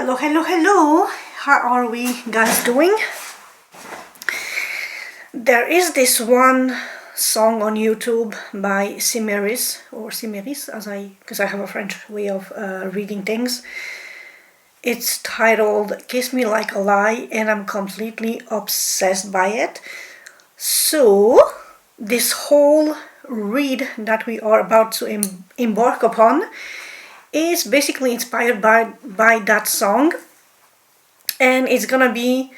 Hello, hello, hello. How are we guys doing? There is this one song on YouTube by Cimeris, or Cimeris, because I have a French way of reading things. It's titled Kiss Me Like a Lie, and I'm completely obsessed by it. So, this whole read that we are about to embark upon is basically inspired by that song. And it's gonna be,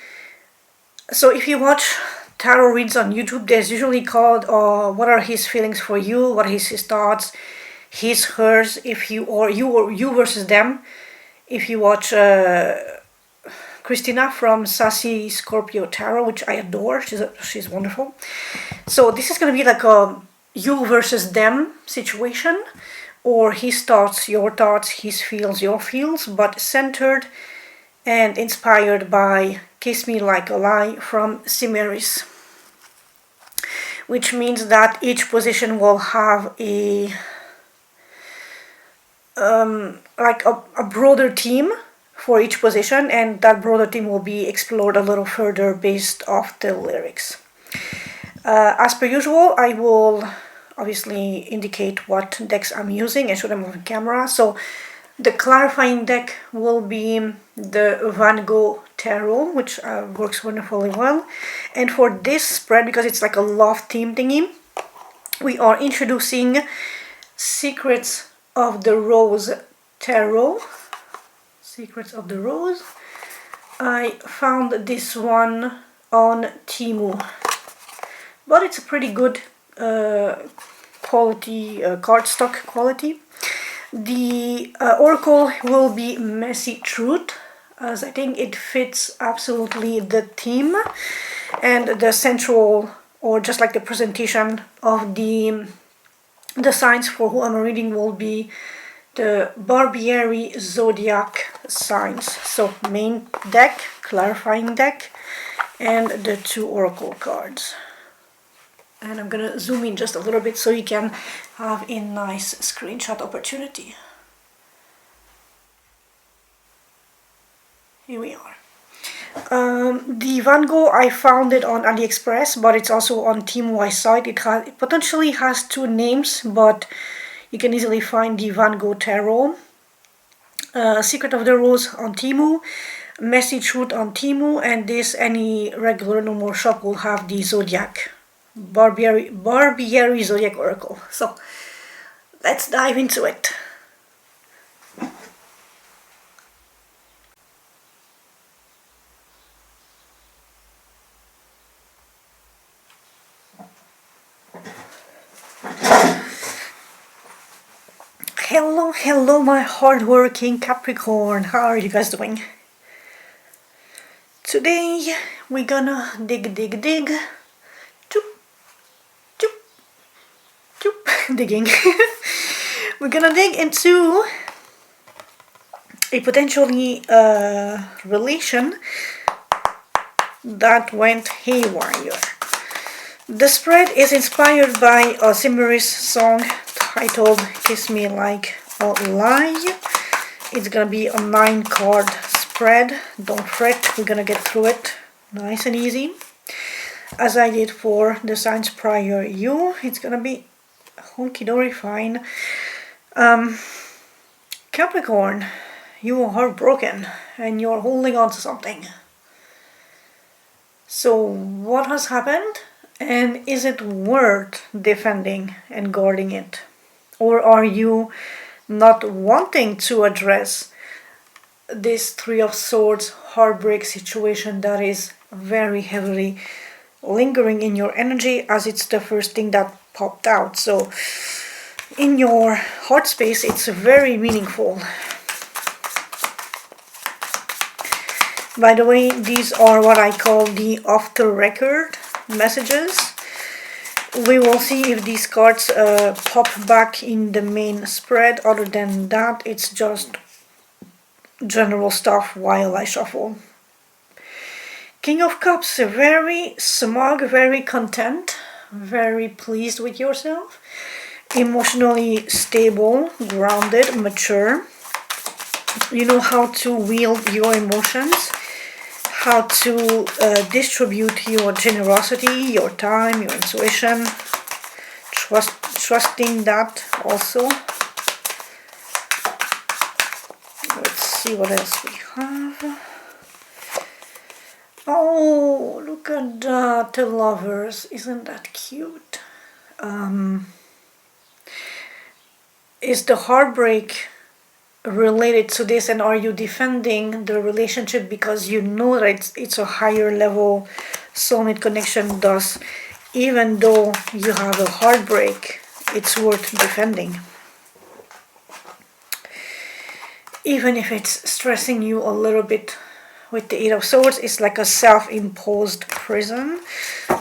so if you watch tarot reads on YouTube, there's usually called what are his feelings for you, what are his thoughts, his, hers, if you, or you versus them. If you watch Christina from Sassy Scorpio Tarot, which I adore, she's wonderful. So this is gonna be like a you versus them situation, or his thoughts, his feels, your feels, but centered and inspired by Kiss Me Like a Lie from Cimeris, which means that each position will have a broader theme for each position, and that broader theme will be explored a little further based off the lyrics. As per usual, I will obviously indicate what decks I'm using and show them on camera. So the clarifying deck will be the Van Gogh Tarot, which works wonderfully well. And for this spread, because it's like a love theme thingy, we are introducing Secrets of the Rose Tarot. Secrets of the Rose. I found this one on Temu, but it's a pretty good quality, cardstock quality. The oracle will be Messy Truth, as I think it fits absolutely the theme, and the central, or just like the presentation of the signs for who I'm reading, will be the Barbiery Zodiac signs. So main deck, clarifying deck, and the two oracle cards. And I'm gonna zoom in just a little bit so you can have a nice screenshot opportunity. Here we are. The Van Gogh, I found it on AliExpress, but it's also on Temu. I saw it. It potentially has two names, but you can easily find the Van Gogh Tarot. Secret of the Rose on Temu, Messy Truth on Temu, and this, any regular normal shop will have the Zodiac. Barbiery Zodiac Oracle. So let's dive into it. Hello my hardworking Capricorn. How are you guys doing? Today we're gonna dig. Digging. We're gonna dig into a potentially relation that went haywire. The spread is inspired by a Cimeris song titled Kiss Me Like a Lie. It's gonna be a 9-card spread. Don't fret, we're gonna get through it nice and easy, as I did for the signs prior you. It's gonna be hunky-dory fine. Capricorn, you are heartbroken and you're holding on to something. So what has happened, and is it worth defending and guarding it? Or are you not wanting to address this Three of Swords heartbreak situation that is very heavily lingering in your energy, as it's the first thing that popped out? So in your heart space, it's very meaningful. By the way, these are what I call the off the record messages. We will see if these cards pop back in the main spread. Other than that, it's just general stuff while I shuffle. King of Cups, very smug, very content, very pleased with yourself, emotionally stable, grounded, mature. You know how to wield your emotions, how to distribute your generosity, your time, your intuition, trusting that also. Let's see what else we have. Oh, look at that, the lovers. Isn't that cute? Is the heartbreak related to this, and are you defending the relationship because you know that it's a higher level soulmate connection, thus even though you have a heartbreak, it's worth defending? Even if it's stressing you a little bit. With the Eight of Swords, it's like a self-imposed prison.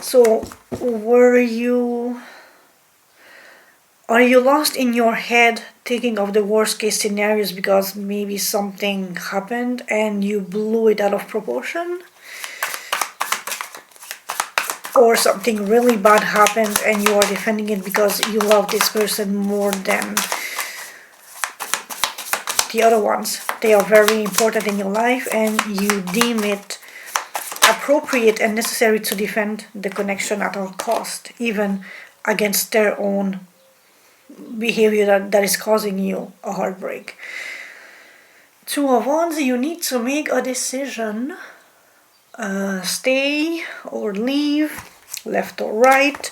So are you lost in your head thinking of the worst case scenarios because maybe something happened and you blew it out of proportion? Or something really bad happened and you are defending it because you love this person more than the other ones. They are very important in your life and you deem it appropriate and necessary to defend the connection at all cost, even against their own behavior that is causing you a heartbreak. Two of Wands, you need to make a decision. Stay or leave, left or right.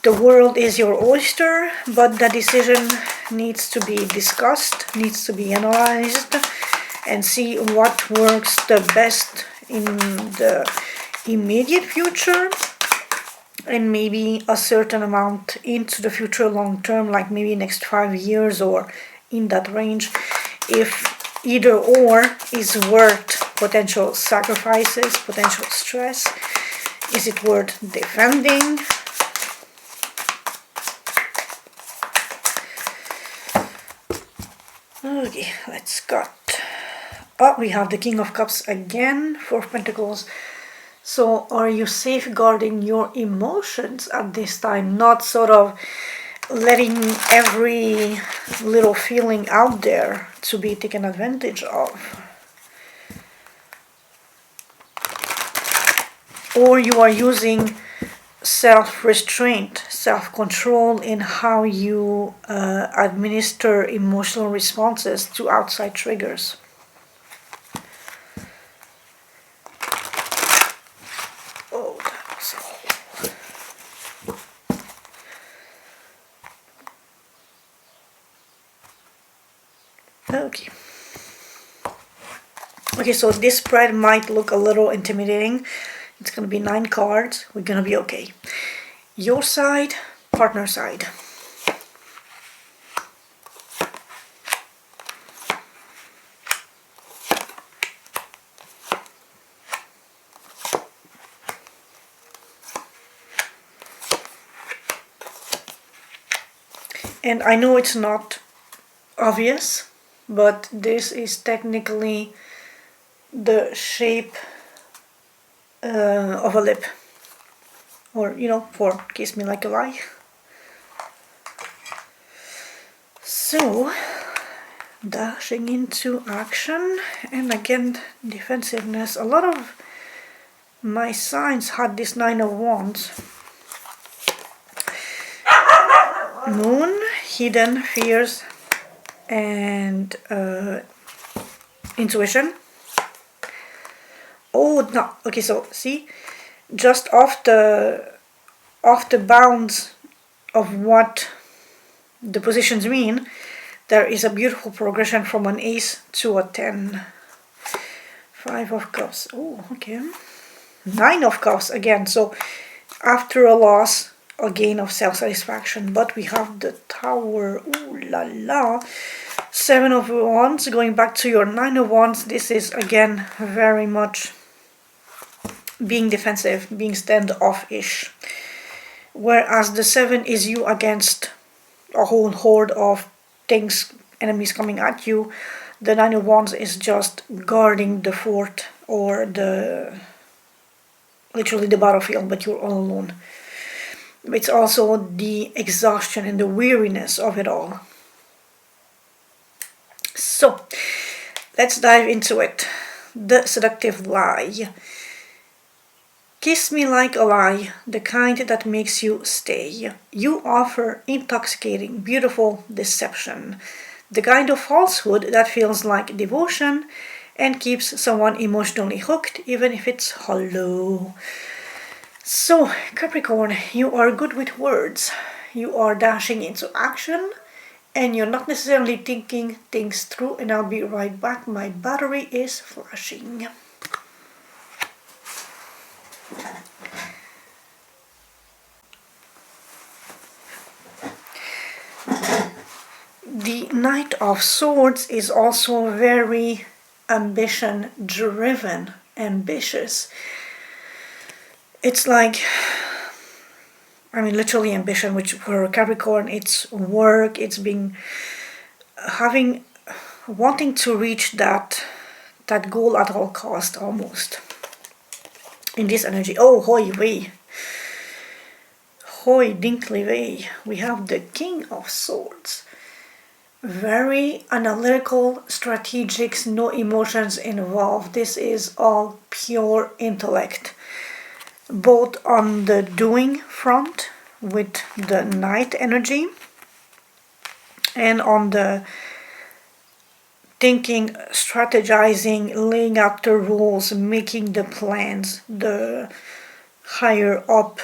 The world is your oyster, but the decision needs to be discussed, needs to be analyzed, and see what works the best in the immediate future, and maybe a certain amount into the future long term, like maybe next 5 years or in that range. If either or is worth potential sacrifices, potential stress, is it worth defending? Okay, let's cut. Oh, we have the King of Cups again, Four of Pentacles. So are you safeguarding your emotions at this time, not sort of letting every little feeling out there to be taken advantage of? Or you are using self-restraint, self-control in how you administer emotional responses to outside triggers. Oh, that was a hole. Okay. Okay, so this spread might look a little intimidating. It's going to be 9 cards. We're going to be okay. Your side, partner side. And I know it's not obvious, but this is technically the shape of a lip, or for Kiss Me Like a Lie. So dashing into action, and again defensiveness. A lot of my signs had this 9 of Wands. Moon, hidden fears and intuition. Oh no, okay, so see, just off the bounds of what the positions mean, there is a beautiful progression from an ace to a 10. 5 of Cups. Oh, okay. 9 of Cups again. So after a loss, a gain of self-satisfaction. But we have the Tower. Ooh la la. 7 of Wands. Going back to your 9 of Wands. This is again very much being defensive, being standoff-ish. Whereas the 7 is you against a whole horde of things, enemies coming at you. The 9 of Wands is just guarding the fort, or literally the battlefield, but you're all alone. It's also the exhaustion and the weariness of it all. So Let's dive into it. The seductive lie. Kiss me like a lie, the kind that makes you stay. You offer intoxicating, beautiful deception. The kind of falsehood that feels like devotion and keeps someone emotionally hooked even if it's hollow. So, Capricorn, you are good with words. You are dashing into action and you're not necessarily thinking things through. And I'll be right back. My battery is flashing. The Knight of Swords is also very ambition driven, ambitious. It's like, I mean, literally ambition, which for Capricorn, it's work, it's being, wanting to reach that goal at all cost, almost. In this energy, oh, hoi wei. Hoi dinkly wei. We have the King of Swords. Very analytical, strategic, no emotions involved. This is all pure intellect. Both on the doing front with the Knight energy and on the thinking, strategizing, laying out the rules, making the plans, the higher up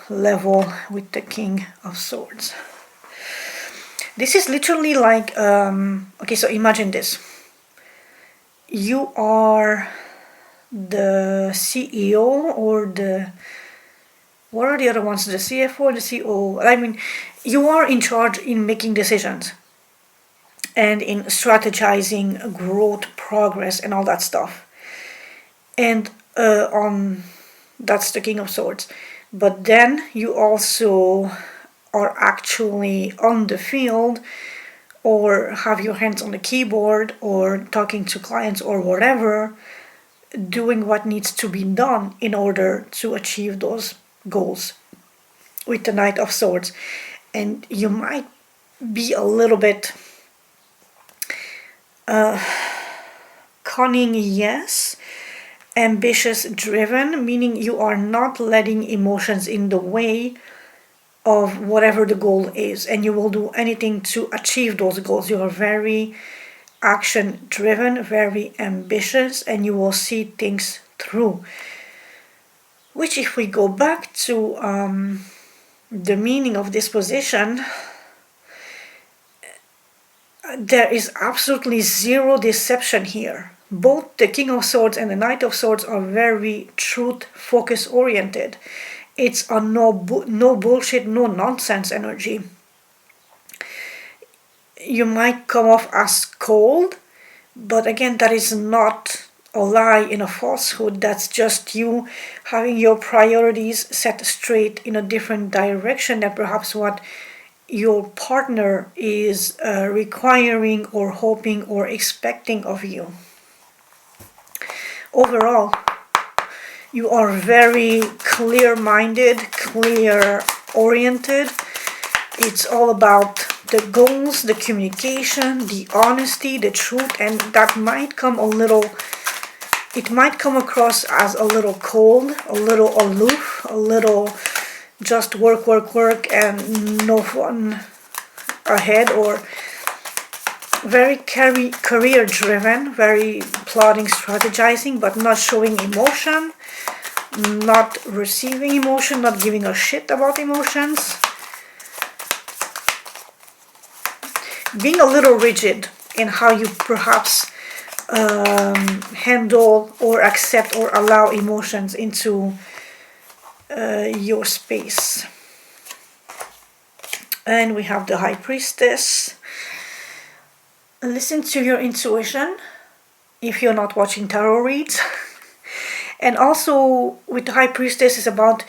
level with the King of Swords. This is literally like, okay, so imagine this. You are the CEO or what are the other ones? The CFO and the COO. I mean, you are in charge in making decisions and in strategizing growth, progress, and all that stuff. And that's the King of Swords. But then you also are actually on the field or have your hands on the keyboard or talking to clients or whatever, doing what needs to be done in order to achieve those goals with the Knight of Swords. And you might be a little bit cunning, yes, ambitious driven, meaning you are not letting emotions in the way of whatever the goal is, and you will do anything to achieve those goals. You are very action driven, very ambitious, and you will see things through. Which, if we go back to the meaning of this position, there is absolutely zero deception here. Both the King of Swords and the Knight of Swords are very truth focus oriented. It's a no bullshit, no nonsense energy. You might come off as cold, but again, that is not a lie in a falsehood. That's just you having your priorities set straight in a different direction than perhaps what your partner is requiring or hoping or expecting of you. Overall, you are very clear-minded, clear-oriented. It's all about the goals, the communication, the honesty, the truth, and that might come it might come across as a little cold, a little aloof, a little just work, and no fun ahead, or very career-driven, very plotting, strategizing, but not showing emotion, not receiving emotion, not giving a shit about emotions. Being a little rigid in how you perhaps handle or accept or allow emotions into your space. And we have the High Priestess. Listen to your intuition if you're not watching tarot reads. And also with the High Priestess is about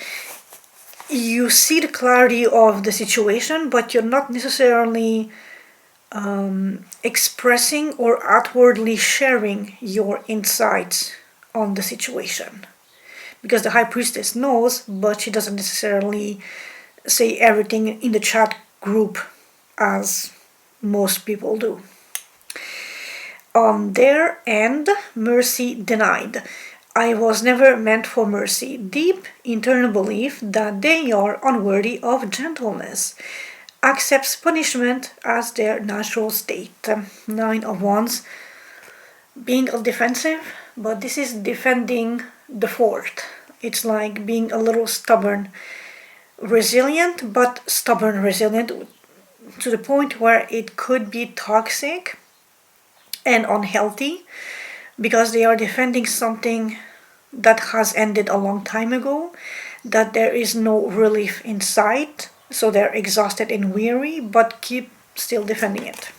you see the clarity of the situation, but you're not necessarily expressing or outwardly sharing your insights on the situation. Because the High Priestess knows, but she doesn't necessarily say everything in the chat group as most people do. On their end, mercy denied. I was never meant for mercy. Deep internal belief that they are unworthy of gentleness. Accepts punishment as their natural state. Nine of Wands. Being defensive, but this is defending the fort. It's like being a little stubborn. Resilient, but stubborn resilient to the point where it could be toxic and unhealthy because they are defending something that has ended a long time ago, that there is no relief in sight, so they're exhausted and weary but keep still defending it.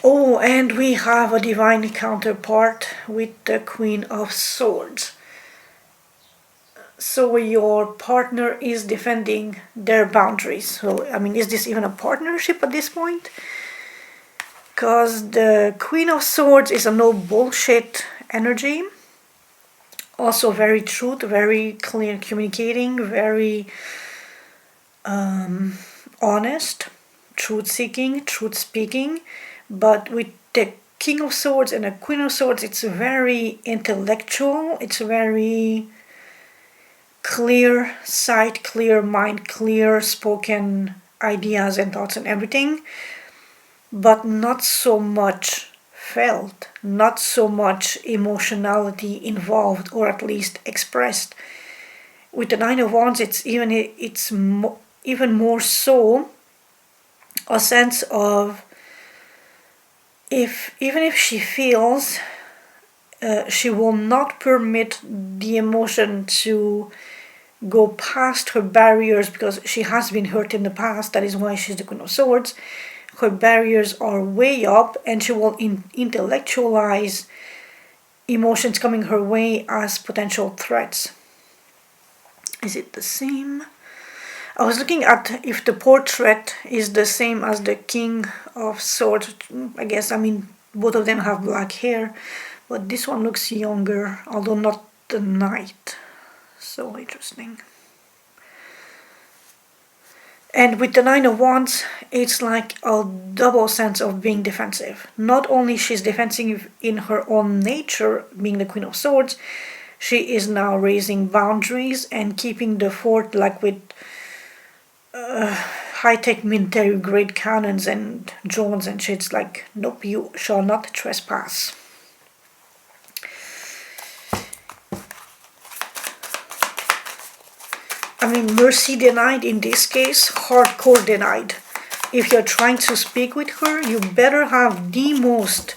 Oh, and we have a divine counterpart with the Queen of Swords. So your partner is defending their boundaries. So, I mean, is this even a partnership at this point? Because the Queen of Swords is a no bullshit energy. Also very truth, very clear communicating, very honest, truth seeking, truth speaking. But with the King of Swords and the Queen of Swords, it's very intellectual, it's very clear sight, clear mind, clear spoken ideas and thoughts and everything, but not so much felt, not so much emotionality involved, or at least expressed. With the Nine of Wands, it's even more so a sense of even if she feels, she will not permit the emotion to go past her barriers because she has been hurt in the past. That is why she's the Queen of Swords. Her barriers are way up, and she will intellectualize emotions coming her way as potential threats. Is it the same? I was looking at if the portrait is the same as the King of Swords. I guess, I mean, both of them have black hair, but this one looks younger, although not the Knight. So interesting. And with the Nine of Wands, it's like a double sense of being defensive. Not only she's defensive in her own nature, being the Queen of Swords, she is now raising boundaries and keeping the fort like with high-tech military grade cannons and drones and shit's like, nope, you shall not trespass. I mean, mercy denied in this case, hardcore denied. If you're trying to speak with her, you better have the most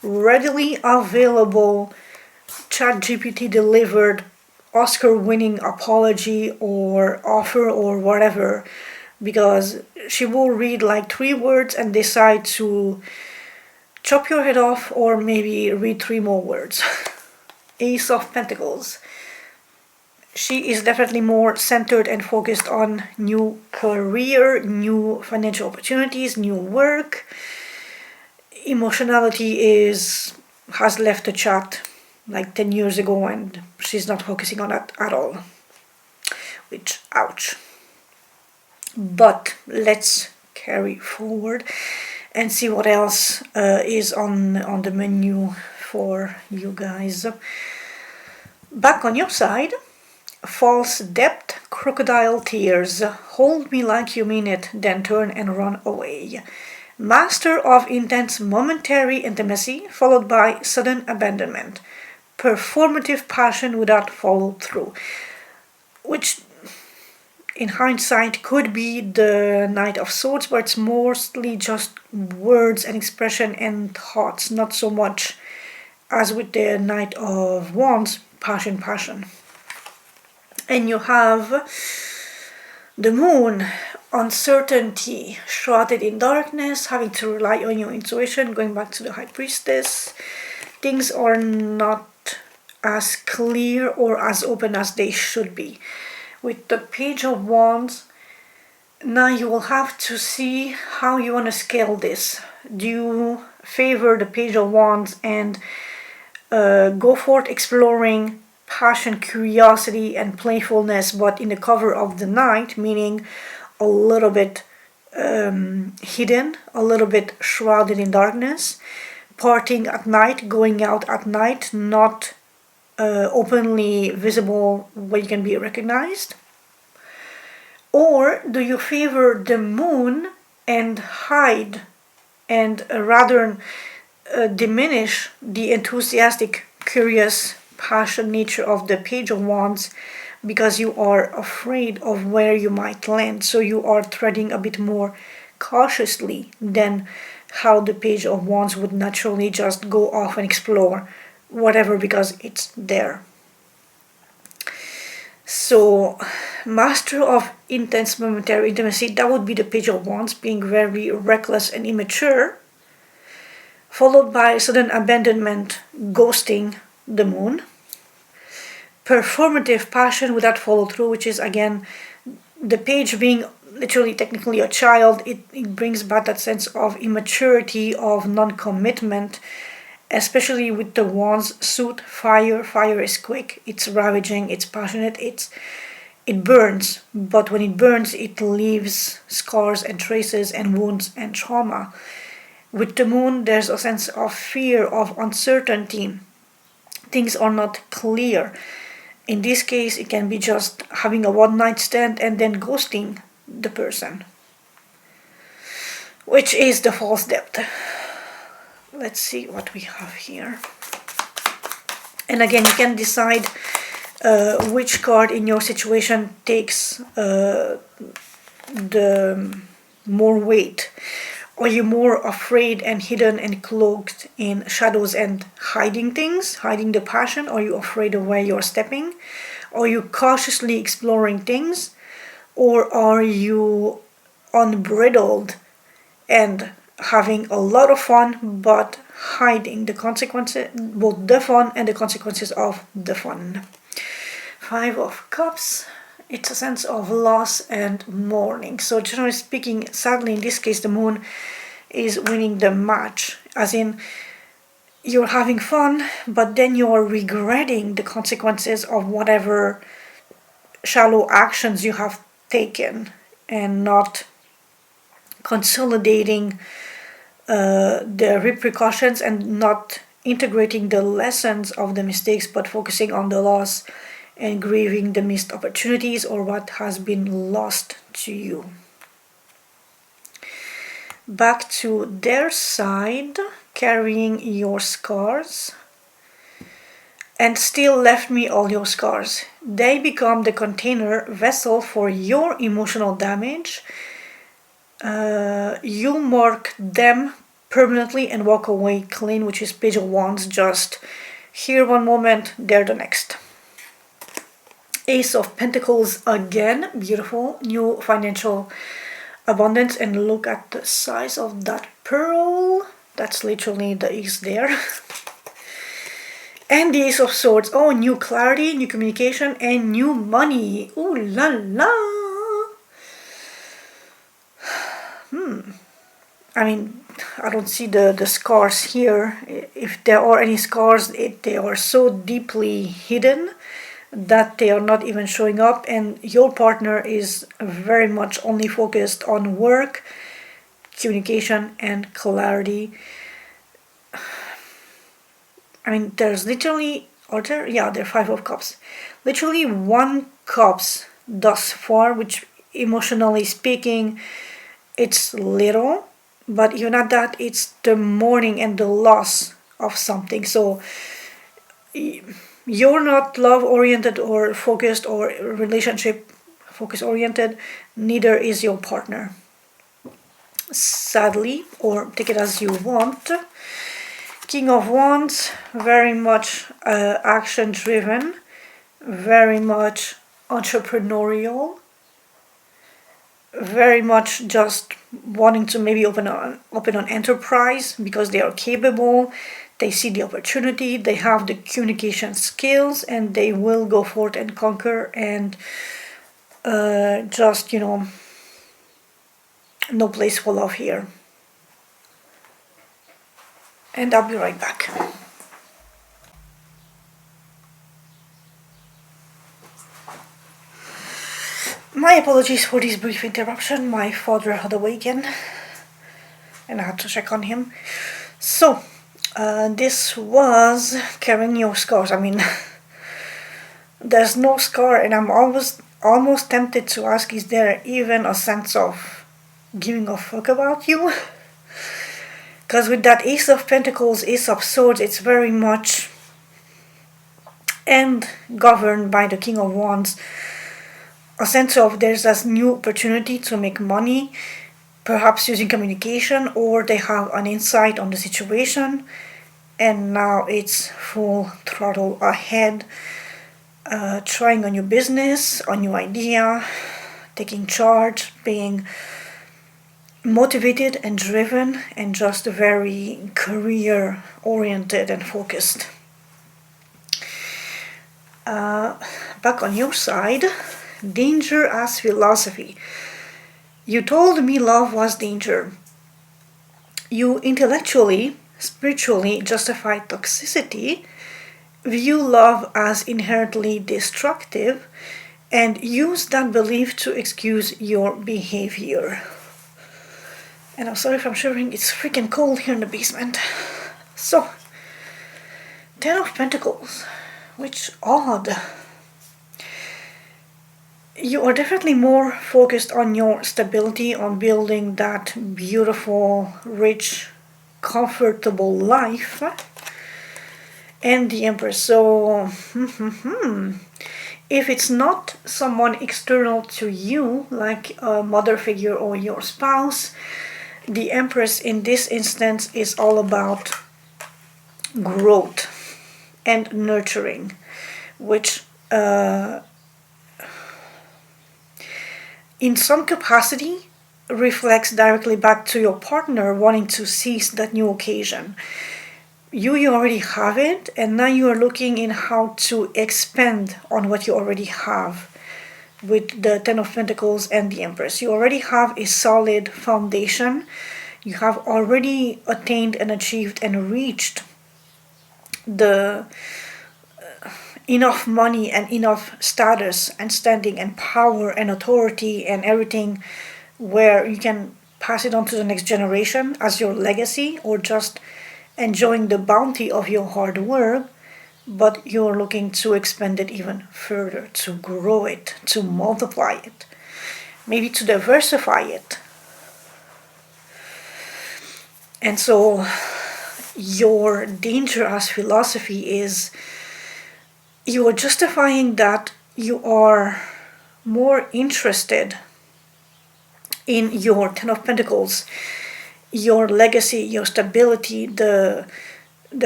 readily available ChatGPT delivered Oscar-winning apology or offer or whatever, because she will read like 3 words and decide to chop your head off, or maybe read 3 more words. Ace of Pentacles. She is definitely more centered and focused on new career, new financial opportunities, new work. Emotionality has left the chat like 10 years ago, and she's not focusing on that at all. Which, ouch. But let's carry forward and see what else is on the menu for you guys. Back on your side, false depth, crocodile tears. Hold me like you mean it, then turn and run away. Master of intense momentary intimacy, followed by sudden abandonment. Performative passion without follow through, which in hindsight could be the Knight of Swords, but it's mostly just words and expression and thoughts, not so much as with the Knight of Wands, passion. And you have the Moon, uncertainty, shrouded in darkness, having to rely on your intuition, going back to the High Priestess. Things are not as clear or as open as they should be. With the Page of Wands, now you will have to see how you want to scale this. Do you favor the Page of Wands and go forth exploring passion, curiosity, and playfulness, but in the cover of the night, meaning a little bit hidden, a little bit shrouded in darkness? partying at night, going out at night, not openly visible where you can be recognized? Or do you favor the moon and hide and rather diminish the enthusiastic, curious, passionate nature of the Page of Wands because you are afraid of where you might land? So you are treading a bit more cautiously than how the Page of Wands would naturally just go off and explore whatever because it's there. So, master of intense momentary intimacy, that would be the Page of Wands, being very reckless and immature, followed by sudden abandonment, ghosting the moon. Performative passion without follow through, which is again the page being literally technically a child. It brings back that sense of immaturity, of non-commitment, especially with the Wands suit. Fire is quick, it's ravaging, it's passionate, it burns, but when it burns it leaves scars and traces and wounds and trauma. With the moon there's a sense of fear, of uncertainty. Things are not clear. In this case it can be just having a one night stand and then ghosting the person, which is the false depth. Let's see what we have here. And again, you can decide which card in your situation takes the more weight. Are you more afraid and hidden and cloaked in shadows and hiding things, hiding the passion? Are you afraid of where you're stepping? Are you cautiously exploring things? Or are you unbridled and having a lot of fun but hiding the consequences, both the fun and the consequences of the fun? Five of Cups, it's a sense of loss and mourning. So generally speaking, sadly in this case the moon is winning the match, as in you're having fun but then you're regretting the consequences of whatever shallow actions you have taken and not consolidating the repercussions and not integrating the lessons of the mistakes, but focusing on the loss and grieving the missed opportunities or what has been lost to you. Back to their side, carrying your scars. And still left me all your scars. They become the container vessel for your emotional damage. You mark them permanently and walk away clean, which is Page of Wands, just here one moment, there the next. Ace of Pentacles again, beautiful, new financial abundance, and look at the size of that pearl. That's literally the ace there. And the Ace of Swords, oh, new clarity, new communication, and new money. Ooh la la. I mean, I don't see the scars here. If there are any scars, they are so deeply hidden that they are not even showing up, and your partner is very much only focused on work, communication, and clarity. I mean, there's literally, there are Five of Cups. Literally one cups thus far, which emotionally speaking, it's little. But even at that, it's the mourning and the loss of something. So you're not love-oriented or focused or relationship focus-oriented. Neither is your partner. Sadly, or take it as you want. King of Wands, very much action-driven, very much entrepreneurial, very much just wanting to maybe open an enterprise because they are capable, they see the opportunity, they have the communication skills, and they will go forth and conquer and just, no place for love here. And I'll be right back. My apologies for this brief interruption. My father had awakened and I had to check on him. So, This was carrying your scars. I mean, there's no scar, and I'm almost tempted to ask, is there even a sense of giving a fuck about you? Because with that Ace of Pentacles, Ace of Swords, it's very much and governed by the King of Wands. A sense of there's this new opportunity to make money, perhaps using communication, or they have an insight on the situation, and now it's full throttle ahead, trying a new business, a new idea, taking charge, being motivated and driven, and just very career oriented and focused. Back on your side, danger as philosophy. You told me love was danger. You intellectually, spiritually justify toxicity, view love as inherently destructive, and use that belief to excuse your behavior. And I'm sorry if I'm shivering, it's freaking cold here in the basement. So, Ten of Pentacles, which odd. You are definitely more focused on your stability, on building that beautiful, rich, comfortable life. And the Empress. So, if it's not someone external to you, like a mother figure or your spouse, the Empress in this instance is all about growth and nurturing, which in some capacity reflects directly back to your partner wanting to seize that new occasion. You already have it, and now you are looking in how to expand on what you already have with the Ten of Pentacles and the Empress. You already have a solid foundation. You have already attained and achieved and reached the enough money and enough status and standing and power and authority and everything where you can pass it on to the next generation as your legacy, or just enjoying the bounty of your hard work, but you're looking to expand it even further, to grow it, to multiply it, maybe to diversify it. And so your danger as philosophy is you are justifying that you are more interested in your Ten of Pentacles, your legacy, your stability, the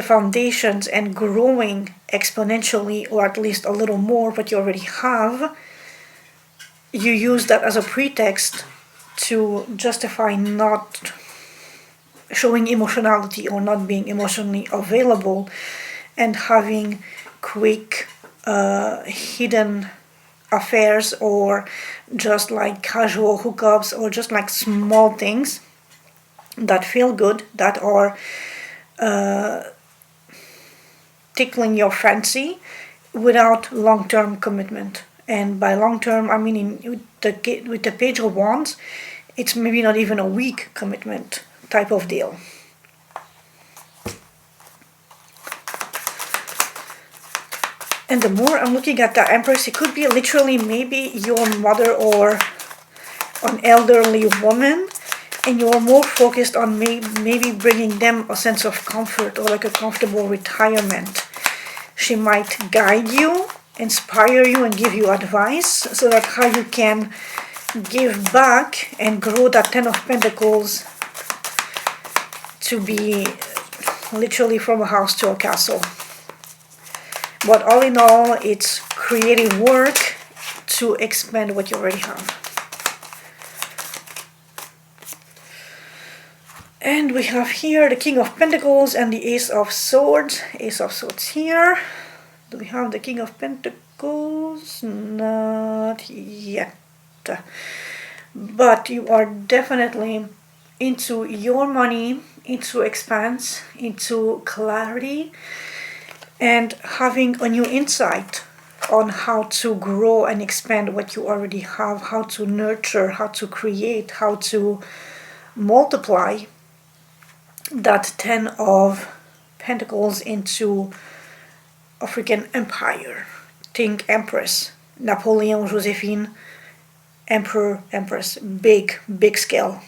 foundations, and growing exponentially, or at least a little more what you already have. You use that as a pretext to justify not showing emotionality or not being emotionally available, and having quick hidden affairs, or just like casual hookups, or just like small things that feel good, that are tickling your fancy without long-term commitment. And by long-term, I mean with the Page of Wands, it's maybe not even a week commitment type of deal. And the more I'm looking at the Empress, it could be literally maybe your mother or an elderly woman, and you're more focused on maybe bringing them a sense of comfort, or like a comfortable retirement. She might guide you, inspire you, and give you advice, so that how you can give back and grow that Ten of Pentacles to be literally from a house to a castle. But all in all, it's creative work to expand what you already have. And we have here the King of Pentacles and the Ace of Swords. Ace of Swords here. Do we have the King of Pentacles? Not yet. But you are definitely into your money, into expanse, into clarity, and having a new insight on how to grow and expand what you already have, how to nurture, how to create, how to multiply that Ten of Pentacles into African empire. Think Empress, Napoleon, Josephine, Emperor, Empress. Big, big scale.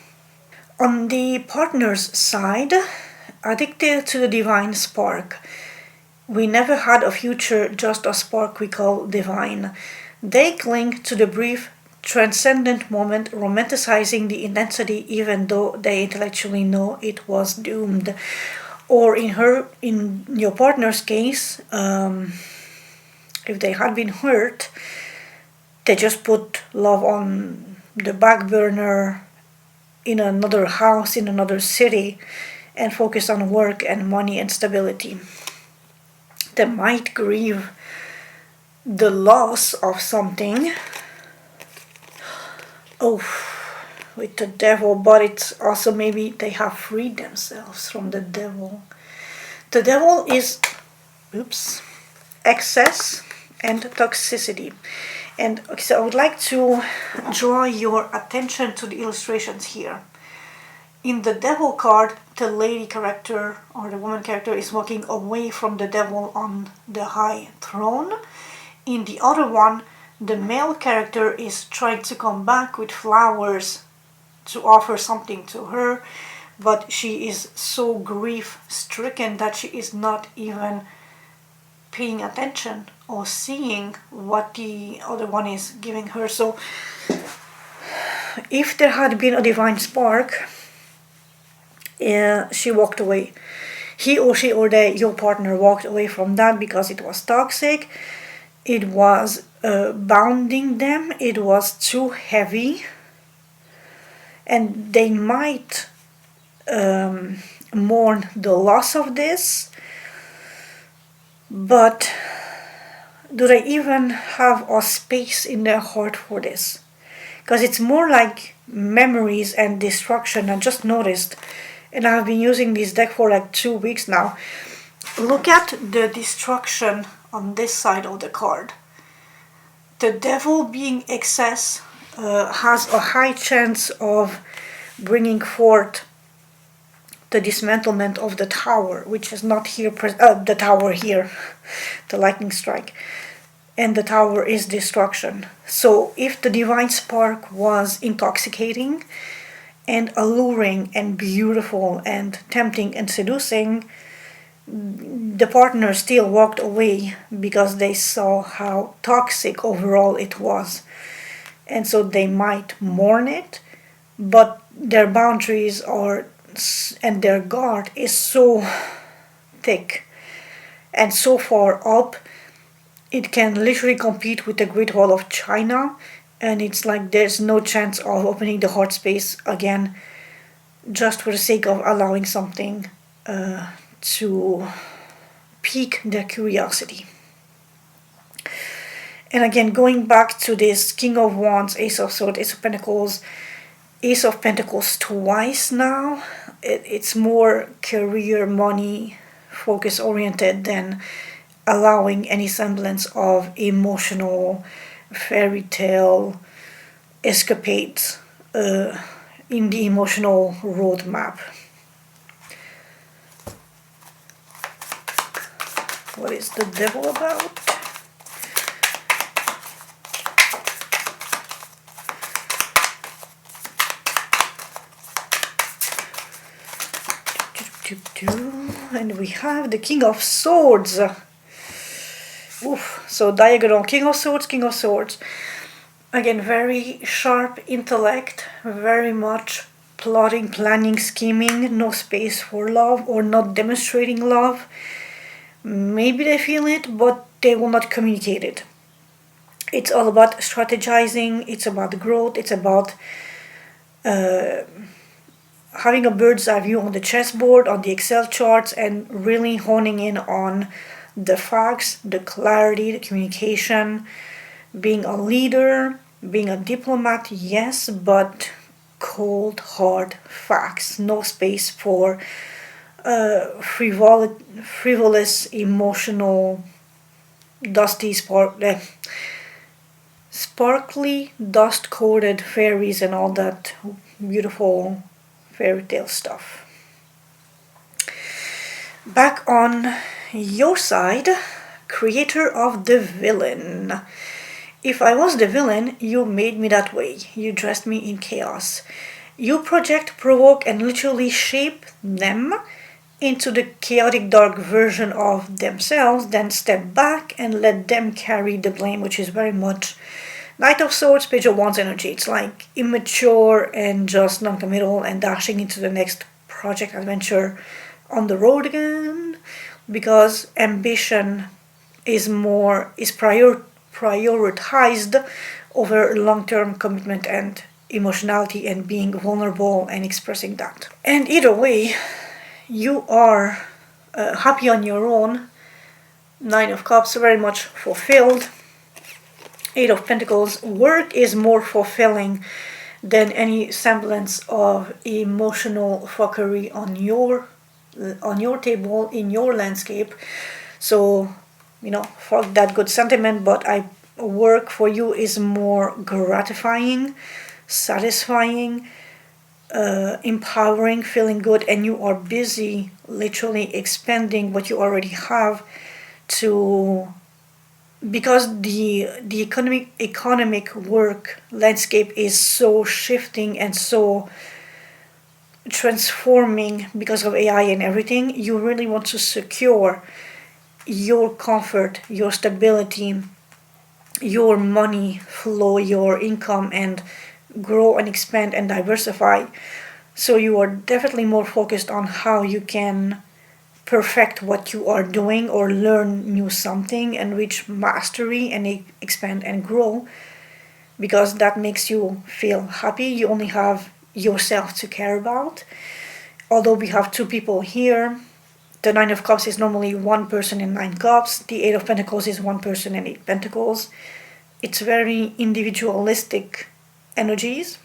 On the partner's side, addicted to the divine spark. We never had a future, just a spark we call divine. They cling to the brief, transcendent moment, romanticizing the intensity even though they intellectually know it was doomed. Or in your partner's case, if they had been hurt, they just put love on the back burner in another house, in another city, and focus on work and money and stability. They might grieve the loss of something. Oh, with the devil, but it's also maybe they have freed themselves from the devil. The devil is, excess and toxicity. And so I would like to draw your attention to the illustrations here. In the devil card, the lady character or the woman character is walking away from the devil on the high throne. In the other one, the male character is trying to come back with flowers to offer something to her, but she is so grief-stricken that she is not even paying attention or seeing what the other one is giving her. So if there had been a divine spark, she walked away. He or she or they, your partner, walked away from that because it was toxic. It was bounding them. It was too heavy. And they might mourn the loss of this. But do they even have a space in their heart for this? Because it's more like memories and destruction. I just noticed, and I've been using this deck for like 2 weeks now. Look at the destruction on this side of the card. The devil, being excess, has a high chance of bringing forth the dismantlement of the tower, which is not here, the tower here, the lightning strike. And the tower is destruction. So if the divine spark was intoxicating and alluring and beautiful and tempting and seducing, the partner still walked away because they saw how toxic overall it was. And so they might mourn it, but their boundaries are and their guard is so thick and so far up, it can literally compete with the Great Wall of China, and it's like there's no chance of opening the heart space again, just for the sake of allowing something to pique their curiosity. And again, going back to this King of Wands, Ace of Swords, Ace of Pentacles twice now. It's more career, money, focus oriented than allowing any semblance of emotional fairy tale escapades in the emotional roadmap. What is the devil about? And we have the King of Swords. So diagonal, King of Swords. Again, very sharp intellect, very much plotting, planning, scheming, no space for love or not demonstrating love. Maybe they feel it, but they will not communicate it. It's all about strategizing, it's about growth, it's about having a bird's eye view on the chessboard, on the Excel charts, and really honing in on the facts, the clarity, the communication, being a leader, being a diplomat, yes, but cold, hard facts. No space for frivolous, emotional, dusty, sparkly, dust-coated fairies and all that beautiful fairy tale stuff. Back on your side, creator of the villain. If I was the villain, you made me that way. You dressed me in chaos. You project, provoke, and literally shape them into the chaotic dark version of themselves, then step back and let them carry the blame, which is very much Knight of Swords, Page of Wands energy. It's like immature and just non-committal and dashing into the next project adventure on the road again, because ambition is prioritized over long-term commitment and emotionality and being vulnerable and expressing that. And either way, you are happy on your own. Nine of Cups, very much fulfilled. Eight of Pentacles, work is more fulfilling than any semblance of emotional fuckery on your table, in your landscape. So, fuck that good sentiment, but work for you is more gratifying, satisfying, empowering, feeling good, and you are busy literally expanding what you already have because the economic work landscape is so shifting and so transforming because of AI and everything. You really want to secure your comfort, your stability, your money flow, your income, and grow and expand and diversify. So you are definitely more focused on how you can perfect what you are doing or learn new something and reach mastery and expand and grow, because that makes you feel happy. You only have yourself to care about. Although we have two people here, the Nine of Cups is normally one person in Nine Cups. The Eight of Pentacles is one person in Eight Pentacles. It's very individualistic energies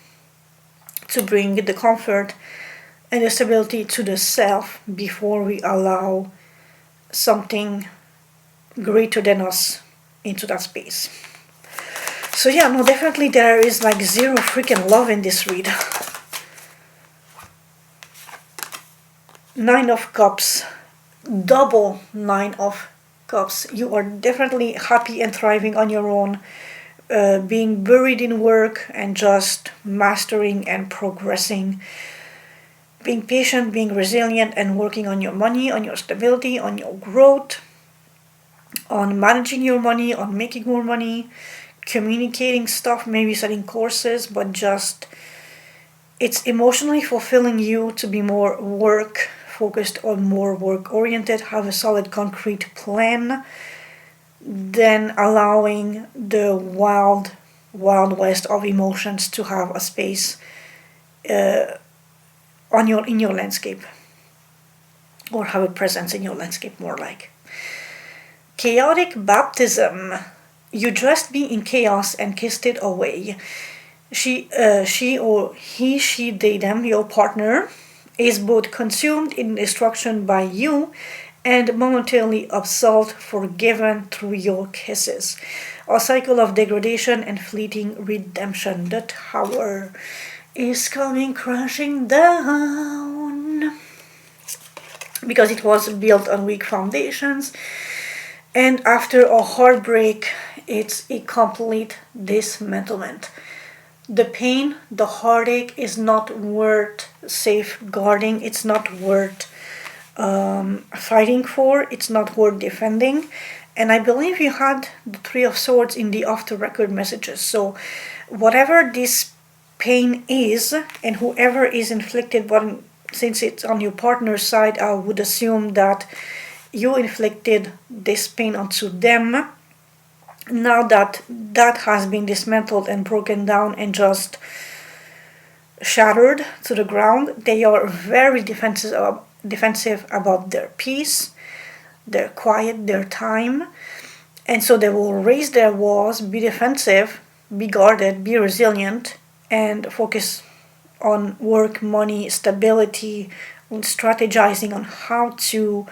to bring the comfort and the stability to the self before we allow something greater than us into that space. So yeah, no, definitely there is like zero freaking love in this read. Nine of Cups, double Nine of Cups. You are definitely happy and thriving on your own, being buried in work and just mastering and progressing, being patient, being resilient, and working on your money, on your stability, on your growth, on managing your money, on making more money, communicating stuff, maybe setting courses, but just it's emotionally fulfilling you to be more work focused or more work oriented, have a solid concrete plan, than allowing the wild west of emotions to have a space in your landscape, or have a presence in your landscape, more like. Chaotic baptism. You dressed me in chaos and kissed it away. She or he, they, them, your partner, is both consumed in destruction by you and momentarily absolved, forgiven through your kisses. A cycle of degradation and fleeting redemption. The Tower is coming crashing down because it was built on weak foundations, and after a heartbreak it's a complete dismantlement. The pain, the heartache is not worth safeguarding, it's not worth fighting for, it's not worth defending. And I believe you had the Three of Swords in the off the record messages. So whatever this pain is, and whoever is inflicted, but since it's on your partner's side, I would assume that you inflicted this pain onto them. Now that that has been dismantled and broken down and just shattered to the ground, they are very defensive about their peace, their quiet, their time. And so they will raise their walls, be defensive, be guarded, be resilient, and focus on work, money, stability, on strategizing on how to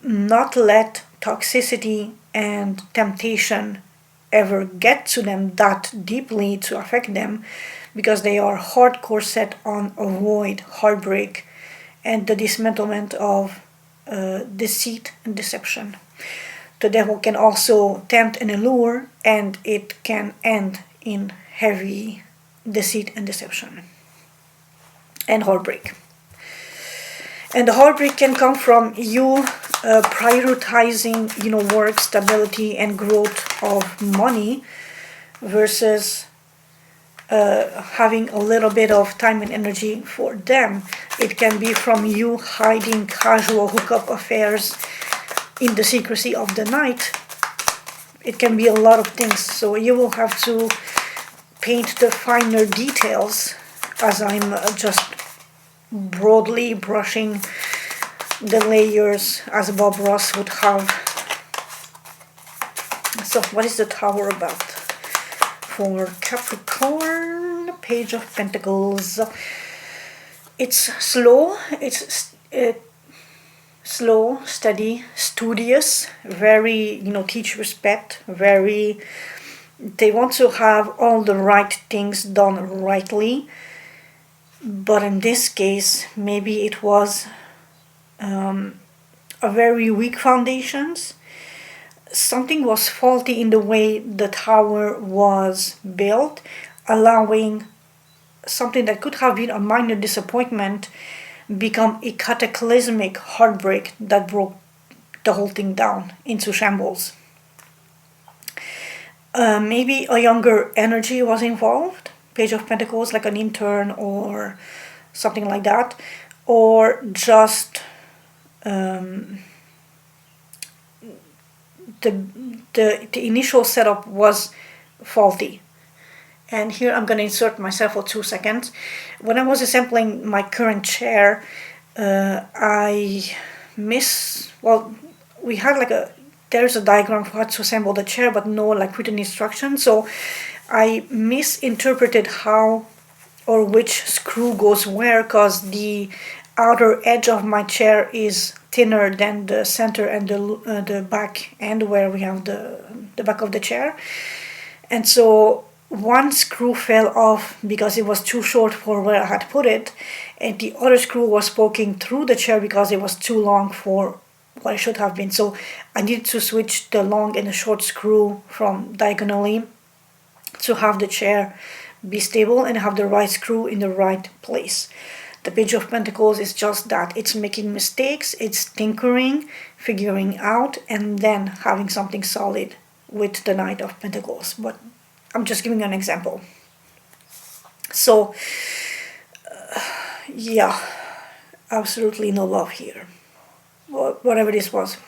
not let toxicity and temptation ever get to them that deeply to affect them, because they are hardcore set on avoid heartbreak and the dismantlement of deceit and deception. The devil can also tempt and allure, and it can end in heavy deceit and deception and heartbreak. And the heartbreak can come from you prioritizing, work, stability, and growth of money versus having a little bit of time and energy for them. It can be from you hiding casual hookup affairs in the secrecy of the night. It can be a lot of things. So you will have to paint the finer details, as I'm just broadly brushing the layers as Bob Ross would have. So what is the Tower about? For Capricorn, Page of Pentacles. It's slow, slow, steady, studious, very, teach respect, very, they want to have all the right things done rightly. But in this case, maybe it was a very weak foundations. Something was faulty in the way the tower was built, allowing something that could have been a minor disappointment become a cataclysmic heartbreak that broke the whole thing down into shambles. Maybe a younger energy was involved, Page of Pentacles, like an intern or something like that, or just the initial setup was faulty. And here I'm going to insert myself for 2 seconds. When I was assembling my current chair, we had there's a diagram for how to assemble the chair, but no written instructions. So I misinterpreted how or which screw goes where, because the outer edge of my chair is thinner than the center and the back end where we have the back of the chair. And so one screw fell off because it was too short for where I had put it, and the other screw was poking through the chair because it was too long for what it should have been. So I needed to switch the long and the short screw from diagonally to have the chair be stable and have the right screw in the right place. The Page of Pentacles is just that. It's making mistakes, it's tinkering, figuring out, and then having something solid with the Knight of Pentacles. But I'm just giving an example. So, yeah, absolutely no love here. Whatever this was.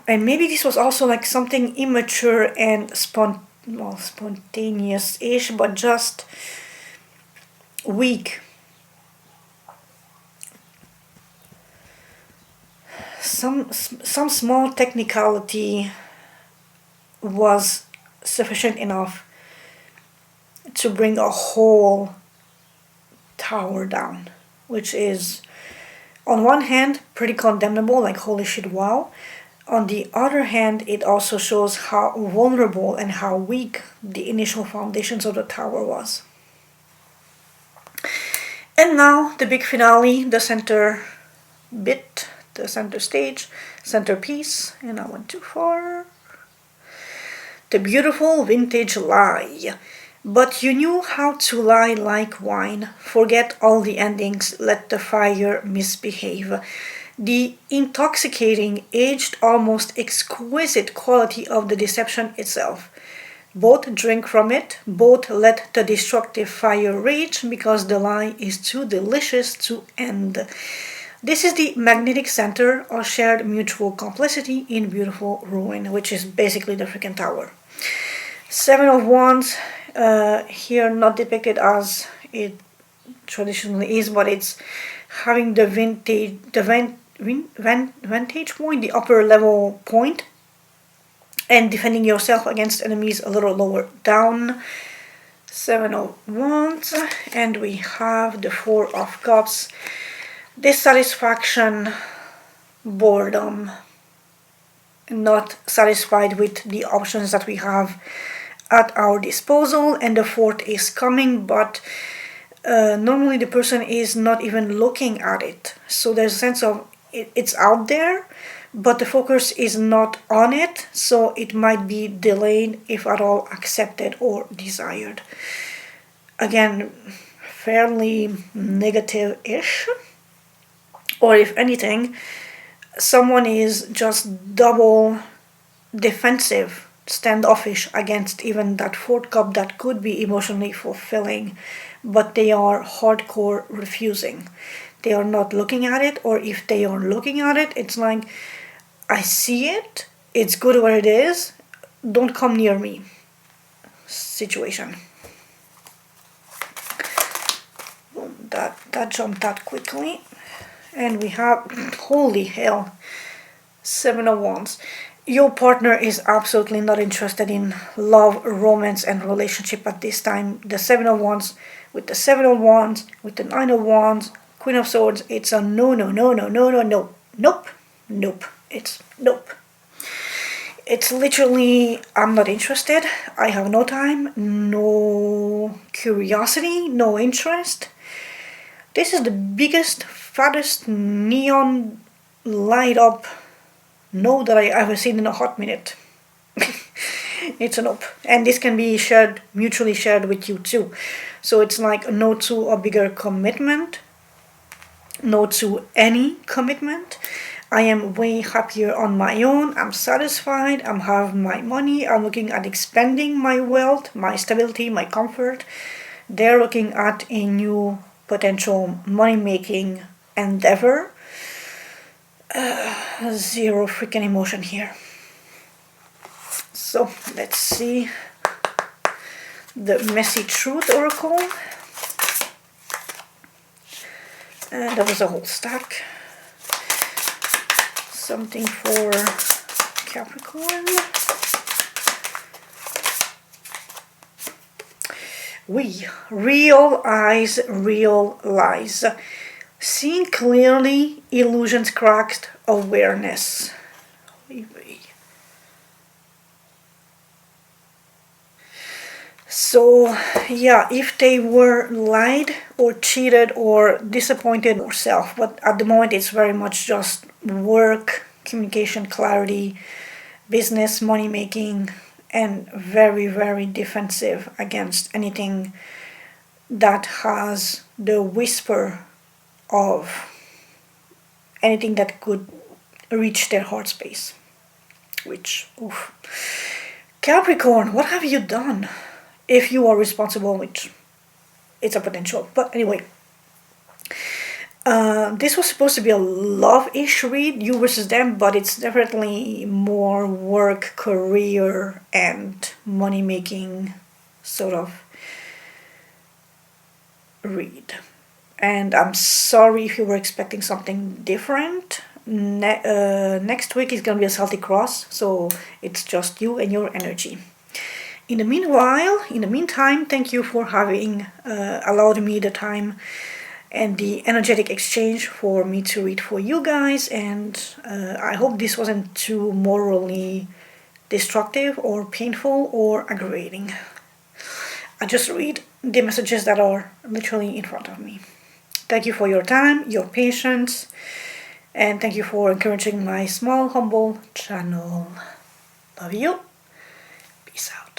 And maybe this was also something immature and spontaneous-ish, but just weak. Some small technicality was sufficient enough to bring a whole tower down, which is, on one hand, pretty condemnable, holy shit, wow. On the other hand, it also shows how vulnerable and how weak the initial foundations of the tower was. And now, the big finale, the center bit, the center stage, centerpiece, and I went too far. The beautiful vintage lie. But you knew how to lie like wine. Forget all the endings, let the fire misbehave. The intoxicating, aged, almost exquisite quality of the deception itself. Both drink from it, both let the destructive fire rage because the lie is too delicious to end. This is the magnetic center of shared mutual complicity in beautiful ruin, which is basically the freaking tower. Seven of Wands, here not depicted as it traditionally is, but it's having the vantage point, the upper level point, and defending yourself against enemies a little lower down. Seven of Wands, and we have the Four of Cups. Dissatisfaction, boredom, not satisfied with the options that we have at our disposal, and the fourth is coming, but normally the person is not even looking at it. So there's a sense of it's out there, but the focus is not on it, so it might be delayed, if at all accepted or desired. Again, fairly negative-ish, or if anything, someone is just double defensive, standoffish against even that fourth cup that could be emotionally fulfilling, but they are hardcore refusing. They are not looking at it, or if they are looking at it, it's like, I see it, it's good where it is, don't come near me situation. Boom, that jumped that quickly. And we have, holy hell, Seven of Wands. Your partner is absolutely not interested in love, romance, and relationship at this time. The Seven of Wands, with the Seven of Wands, with the Nine of Wands, Queen of Swords, it's a no, no, no, no, no, no, no, nope, nope. It's nope. It's literally, I'm not interested. I have no time, no curiosity, no interest. This is the biggest, fattest neon light up no that I ever seen in a hot minute. It's a nope. And this can be shared, mutually shared with you too. So it's like a no to a bigger commitment, no to any commitment. I am way happier on my own. I'm satisfied. I'm having my money. I'm looking at expanding my wealth, my stability, my comfort. They're looking at a new potential money-making endeavor. Zero freaking emotion here. So let's see the Messy Truth Oracle. And that was a whole stack. Something for Capricorn. Real eyes, real lies. Seeing clearly, illusions cracked, awareness. So, yeah, if they were lied or cheated or disappointed yourself, but at the moment it's very much just work, communication, clarity, business, money making, and very, very defensive against anything that has the whisper of anything that could reach their heart space. Which, oof. Capricorn, what have you done? If you are responsible, which it's a potential. But anyway, this was supposed to be a love-ish read, you versus them, but it's definitely more work, career, and money-making sort of read. And I'm sorry if you were expecting something different. Next week is going to be a Celtic Cross, so it's just you and your energy. In the meantime, thank you for having allowed me the time and the energetic exchange for me to read for you guys, and I hope this wasn't too morally destructive or painful or aggravating. I just read the messages that are literally in front of me. Thank you for your time, your patience, and thank you for encouraging my small, humble channel. Love you. Peace out.